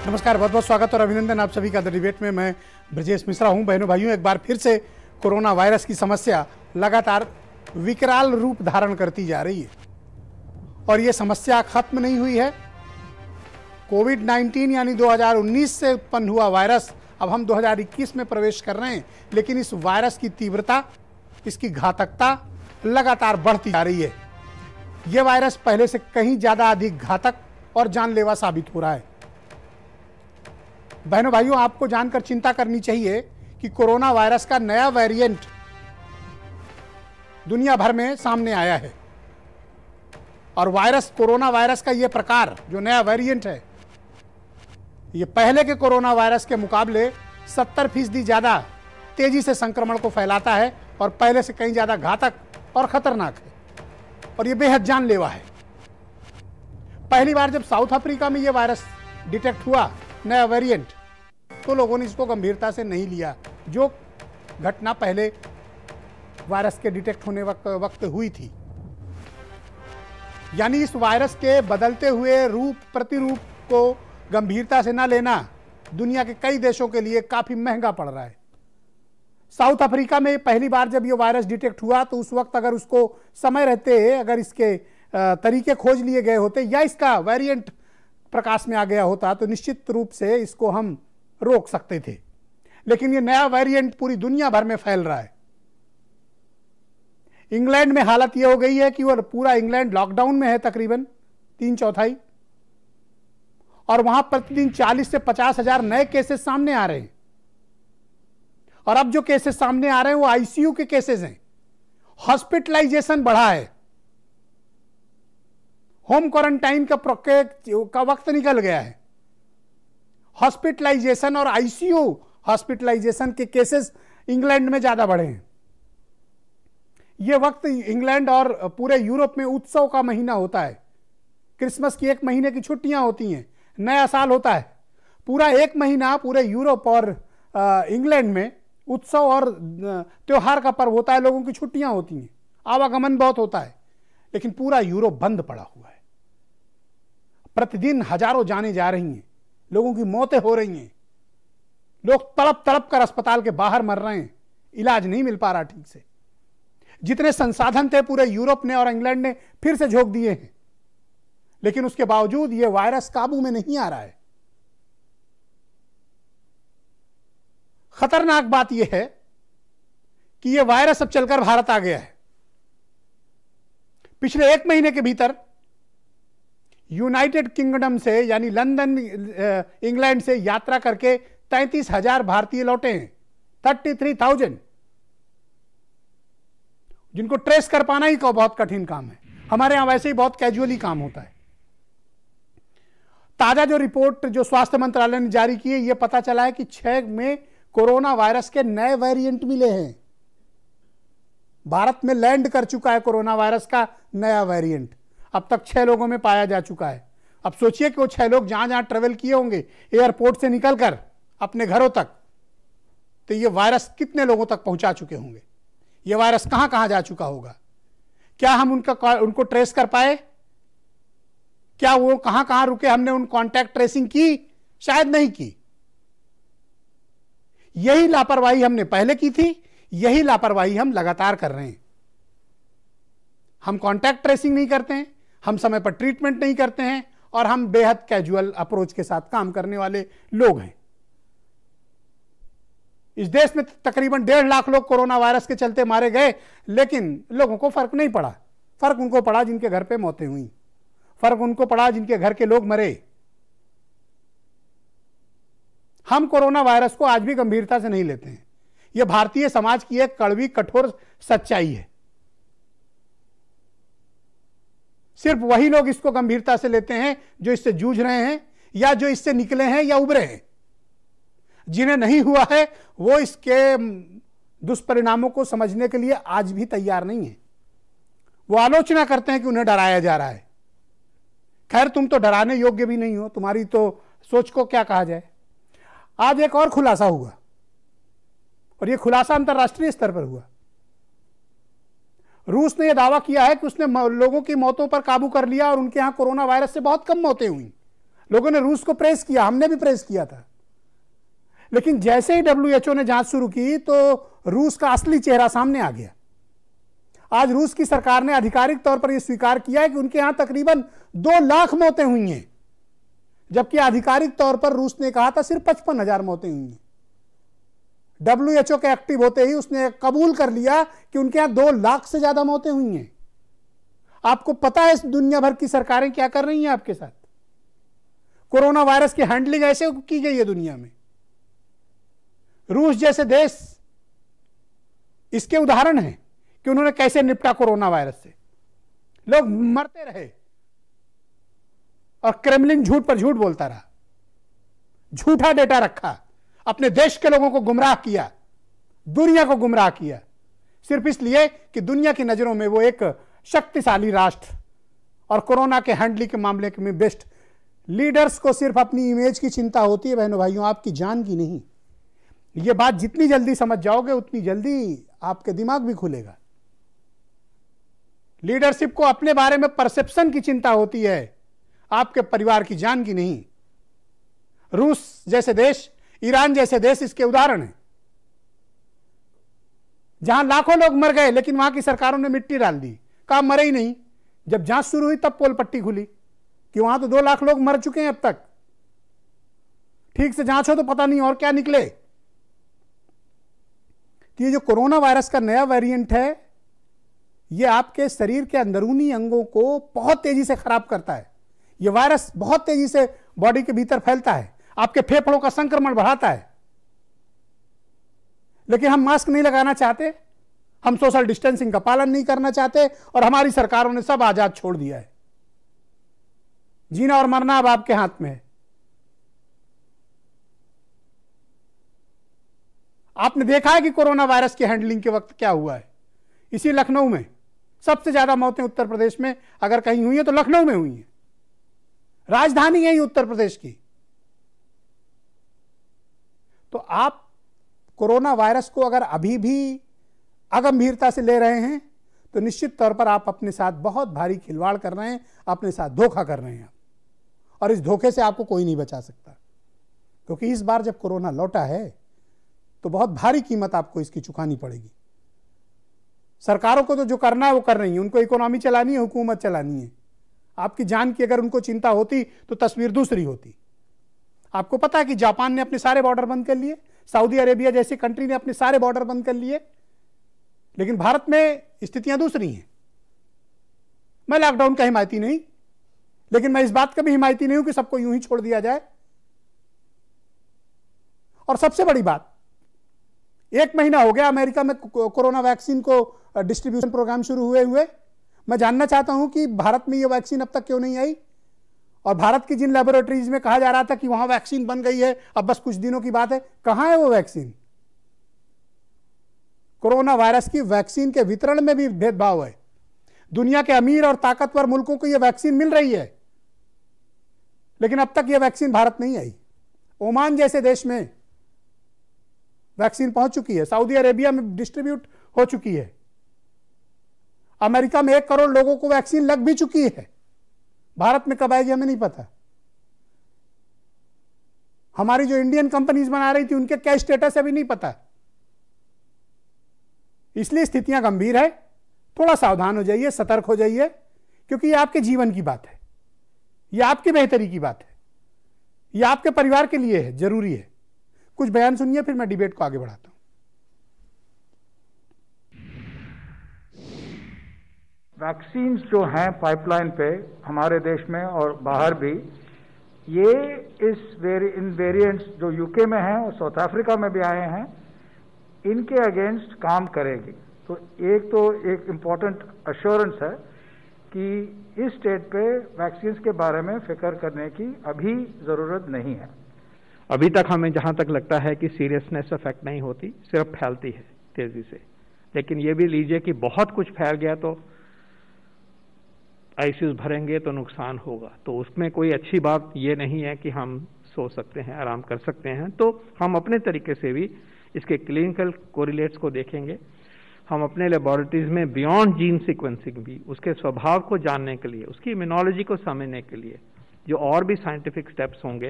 नमस्कार, बहुत बहुत स्वागत और अभिनंदन आप सभी का द डिबेट में। मैं ब्रजेश मिश्रा हूं। बहनों भाइयों, एक बार फिर से कोरोना वायरस की समस्या लगातार विकराल रूप धारण करती जा रही है और ये समस्या खत्म नहीं हुई है। कोविड-19 यानी 2019 से उत्पन्न हुआ वायरस अब हम 2021 में प्रवेश कर रहे हैं, लेकिन इस वायरस की तीव्रता, इसकी घातकता लगातार बढ़ती जा रही है। यह वायरस पहले से कहीं ज़्यादा अधिक घातक और जानलेवा साबित हो रहा है। बहनों भाइयों, आपको जानकर चिंता करनी चाहिए कि कोरोना वायरस का नया वेरिएंट दुनिया भर में सामने आया है और कोरोना वायरस का यह प्रकार जो नया वेरिएंट है, यह पहले के कोरोना वायरस के मुकाबले 70% ज्यादा तेजी से संक्रमण को फैलाता है और पहले से कहीं ज्यादा घातक और खतरनाक है और यह बेहद जानलेवा है। पहली बार जब साउथ अफ्रीका में यह वायरस डिटेक्ट हुआ, नया वेरिएंट, तो लोगों ने इसको गंभीरता से नहीं लिया। जो घटना पहले वायरस के डिटेक्ट होने वक्त हुई थी, यानी इस वायरस के बदलते हुए रूप प्रतिरूप को गंभीरता से ना लेना दुनिया के कई देशों के लिए काफी महंगा पड़ रहा है। साउथ अफ्रीका में पहली बार जब यह वायरस डिटेक्ट हुआ तो उस वक्त अगर उसको समय रहते अगर इसके तरीके खोज लिए गए होते या इसका वेरिएंट प्रकाश में आ गया होता तो निश्चित रूप से इसको हम रोक सकते थे, लेकिन ये नया वेरिएंट पूरी दुनिया भर में फैल रहा है। इंग्लैंड में हालत यह हो गई है कि वो पूरा इंग्लैंड लॉकडाउन में है, तकरीबन 3/4, और वहां प्रतिदिन 40 से 50 हजार नए केसेस सामने आ रहे हैं और अब जो केसेस सामने आ रहे हैं वो आईसीयू के केसेस हैं। हॉस्पिटलाइजेशन बढ़ा है, होम क्वारंटाइन का वक्त निकल गया है। हॉस्पिटलाइजेशन और आईसीयू हॉस्पिटलाइजेशन के केसेस इंग्लैंड में ज्यादा बढ़े हैं। यह वक्त इंग्लैंड और पूरे यूरोप में उत्सव का महीना होता है। क्रिसमस की 1 महीने की छुट्टियां होती हैं, नया साल होता है। पूरा 1 महीना पूरे यूरोप और इंग्लैंड में उत्सव और त्योहार का पर्व होता है, लोगों की छुट्टियां होती हैं, आवागमन बहुत होता है, लेकिन पूरा यूरोप बंद पड़ा हुआ है। प्रतिदिन हजारों जाने जा रही हैं, लोगों की मौतें हो रही हैं, लोग तड़प तड़प कर अस्पताल के बाहर मर रहे हैं, इलाज नहीं मिल पा रहा ठीक से। जितने संसाधन थे पूरे यूरोप ने और इंग्लैंड ने फिर से झोंक दिए हैं, लेकिन उसके बावजूद यह वायरस काबू में नहीं आ रहा है। खतरनाक बात यह है कि यह वायरस अब चलकर भारत आ गया है। पिछले 1 महीने के भीतर यूनाइटेड किंगडम से यानी लंदन इंग्लैंड से यात्रा करके 33,000 भारतीय लौटे हैं। 33,000, जिनको ट्रेस कर पाना ही बहुत कठिन काम है। हमारे यहां वैसे ही बहुत कैजुअली काम होता है। ताजा जो रिपोर्ट जो स्वास्थ्य मंत्रालय ने जारी की है, यह पता चला है कि 6 में कोरोना वायरस के नए वेरिएंट मिले हैं। भारत में लैंड कर चुका है कोरोना वायरस का नया वेरिएंट। अब तक 6 लोगों में पाया जा चुका है। अब सोचिए कि वो 6 लोग जहां जहां ट्रेवल किए होंगे एयरपोर्ट से निकलकर अपने घरों तक, तो ये वायरस कितने लोगों तक पहुंचा चुके होंगे, ये वायरस कहां कहां जा चुका होगा। क्या हम उनको ट्रेस कर पाए? क्या वो कहां कहां रुके? हमने उन कॉन्टैक्ट ट्रेसिंग की? शायद नहीं की। यही लापरवाही हमने पहले की थी, यही लापरवाही हम लगातार कर रहे हैं। हम कॉन्टैक्ट ट्रेसिंग नहीं करते हैं, हम समय पर ट्रीटमेंट नहीं करते हैं और हम बेहद कैजुअल अप्रोच के साथ काम करने वाले लोग हैं। इस देश में तकरीबन 1.5 लाख लोग कोरोना वायरस के चलते मारे गए, लेकिन लोगों को फर्क नहीं पड़ा। फर्क उनको पड़ा जिनके घर पे मौतें हुई, फर्क उनको पड़ा जिनके घर के लोग मरे। हम कोरोना वायरस को आज भी गंभीरता से नहीं लेते हैं। यह भारतीय समाज की एक कड़वी कठोर सच्चाई है। सिर्फ वही लोग इसको गंभीरता से लेते हैं जो इससे जूझ रहे हैं या जो इससे निकले हैं या उभरे हैं। जिन्हें नहीं हुआ है वो इसके दुष्परिणामों को समझने के लिए आज भी तैयार नहीं है। वो आलोचना करते हैं कि उन्हें डराया जा रहा है। खैर, तुम तो डराने योग्य भी नहीं हो, तुम्हारी तो सोच को क्या कहा जाए। आज एक और खुलासा हुआ और यह खुलासा अंतर्राष्ट्रीय स्तर पर हुआ। रूस ने यह दावा किया है कि उसने लोगों की मौतों पर काबू कर लिया और उनके यहां कोरोना वायरस से बहुत कम मौतें हुई। लोगों ने रूस को प्रेस किया, हमने भी प्रेस किया था, लेकिन जैसे ही WHO ने जांच शुरू की तो रूस का असली चेहरा सामने आ गया। आज रूस की सरकार ने आधिकारिक तौर पर यह स्वीकार किया है कि उनके यहां तकरीबन 2 लाख मौतें हुई हैं, जबकि आधिकारिक तौर पर रूस ने कहा था सिर्फ 55,000 मौतें हुई हैं। WHO के एक्टिव होते ही उसने कबूल कर लिया कि उनके यहां 2 लाख से ज्यादा मौतें हुई हैं। आपको पता है इस दुनिया भर की सरकारें क्या कर रही हैं आपके साथ? कोरोना वायरस की हैंडलिंग ऐसे की गई है दुनिया में। रूस जैसे देश इसके उदाहरण हैं कि उन्होंने कैसे निपटा कोरोना वायरस से। लोग मरते रहे और क्रेमलिन झूठ पर झूठ बोलता रहा, झूठा डेटा रखा, अपने देश के लोगों को गुमराह किया, दुनिया को गुमराह किया, सिर्फ इसलिए कि दुनिया की नजरों में वो एक शक्तिशाली राष्ट्र और कोरोना के हैंडलिंग के मामले में बेस्ट। लीडर्स को सिर्फ अपनी इमेज की चिंता होती है बहनों भाइयों, आपकी जान की नहीं। ये बात जितनी जल्दी समझ जाओगे उतनी जल्दी आपके दिमाग भी खुलेगा। लीडरशिप को अपने बारे में परसेप्शन की चिंता होती है, आपके परिवार की जान की नहीं। रूस जैसे देश, ईरान जैसे देश इसके उदाहरण हैं, जहां लाखों लोग मर गए लेकिन वहां की सरकारों ने मिट्टी डाल दी, कहा मरे ही नहीं। जब जांच शुरू हुई तब पोल पट्टी खुली कि वहां तो 2 लाख लोग मर चुके हैं अब तक। ठीक से जांच हो तो पता नहीं और क्या निकले। ये जो कोरोना वायरस का नया वेरिएंट है, ये आपके शरीर के अंदरूनी अंगों को बहुत तेजी से खराब करता है। ये वायरस बहुत तेजी से बॉडी के भीतर फैलता है, आपके फेफड़ों का संक्रमण बढ़ाता है। लेकिन हम मास्क नहीं लगाना चाहते, हम सोशल डिस्टेंसिंग का पालन नहीं करना चाहते और हमारी सरकारों ने सब आजाद छोड़ दिया है। जीना और मरना अब आपके हाथ में है। आपने देखा है कि कोरोना वायरस की हैंडलिंग के वक्त क्या हुआ है। इसी लखनऊ में सबसे ज्यादा मौतें उत्तर प्रदेश में अगर कहीं हुई है तो लखनऊ में हुई है। राजधानी है ये उत्तर प्रदेश की। तो आप कोरोना वायरस को अगर अभी भी अगंभीरता से ले रहे हैं तो निश्चित तौर पर आप अपने साथ बहुत भारी खिलवाड़ कर रहे हैं, अपने साथ धोखा कर रहे हैं। और इस धोखे से आपको कोई नहीं बचा सकता, क्योंकि इस बार जब कोरोना लौटा है तो बहुत भारी कीमत आपको इसकी चुकानी पड़ेगी। सरकारों को तो जो करना है वो कर रही है, उनको इकोनॉमी चलानी है, हुकूमत चलानी है। आपकी जान की अगर उनको चिंता होती तो तस्वीर दूसरी होती। आपको पता है कि जापान ने अपने सारे बॉर्डर बंद कर लिए, सऊदी अरेबिया जैसी कंट्री ने अपने सारे बॉर्डर बंद कर लिए, लेकिन भारत में स्थितियां दूसरी हैं। मैं लॉकडाउन का हिमायती नहीं, लेकिन मैं इस बात का भी हिमायती नहीं हूं कि सबको यूं ही छोड़ दिया जाए। और सबसे बड़ी बात, 1 महीना हो गया अमेरिका में कोरोना वैक्सीन को डिस्ट्रीब्यूशन प्रोग्राम शुरू हुए। मैं जानना चाहता हूं कि भारत में यह वैक्सीन अब तक क्यों नहीं आई। और भारत की जिन लेबोरेटरीज में कहा जा रहा था कि वहां वैक्सीन बन गई है, अब बस कुछ दिनों की बात है, कहां है वो वैक्सीन? कोरोना वायरस की वैक्सीन के वितरण में भी भेदभाव है। दुनिया के अमीर और ताकतवर मुल्कों को यह वैक्सीन मिल रही है, लेकिन अब तक यह वैक्सीन भारत नहीं आई। ओमान जैसे देश में वैक्सीन पहुंच चुकी है, सऊदी अरेबिया में डिस्ट्रीब्यूट हो चुकी है, अमेरिका में 1 करोड़ लोगों को वैक्सीन लग भी चुकी है। भारत में कब आएगी हमें नहीं पता। हमारी जो इंडियन कंपनीज बना रही थी उनके क्या स्टेटस है अभी नहीं पता। इसलिए स्थितियां गंभीर है। थोड़ा सावधान हो जाइए, सतर्क हो जाइए, क्योंकि यह आपके जीवन की बात है, यह आपकी बेहतरी की बात है, यह आपके परिवार के लिए है, जरूरी है। कुछ बयान सुनिए, फिर मैं डिबेट को आगे बढ़ाता हूं। वैक्सीन्स जो हैं पाइपलाइन पे हमारे देश में और बाहर भी, ये इन वेरिएंट्स जो यूके में हैं और साउथ अफ्रीका में भी आए हैं, इनके अगेंस्ट काम करेगी। तो एक इम्पॉर्टेंट अश्योरेंस है कि इस स्टेट पे वैक्सीन्स के बारे में फिक्र करने की अभी ज़रूरत नहीं है। अभी तक हमें जहां तक लगता है कि सीरियसनेस इफेक्ट नहीं होती, सिर्फ फैलती है तेजी से। लेकिन ये भी लीजिए कि बहुत कुछ फैल गया तो आईसीयूज भरेंगे तो नुकसान होगा। तो उसमें कोई अच्छी बात ये नहीं है कि हम सो सकते हैं, आराम कर सकते हैं। तो हम अपने तरीके से भी इसके क्लिनिकल कोरिलेट्स को देखेंगे। हम अपने लेबोरेटरीज में बियॉन्ड जीन सीक्वेंसिंग भी, उसके स्वभाव को जानने के लिए, उसकी इम्यूनोलॉजी को समझने के लिए जो और भी साइंटिफिक स्टेप्स होंगे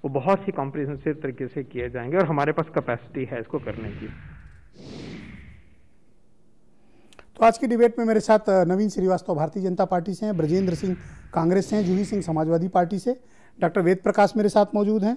वो बहुत ही कॉम्प्रिहेंसिव तरीके से किए जाएंगे और हमारे पास कैपेसिटी है इसको करने की। तो आज की डिबेट में मेरे साथ नवीन श्रीवास्तव भारतीय जनता पार्टी से हैं, ब्रजेंद्र सिंह कांग्रेस से हैं, जूही सिंह समाजवादी पार्टी से, डॉक्टर वेद प्रकाश मेरे साथ मौजूद हैं।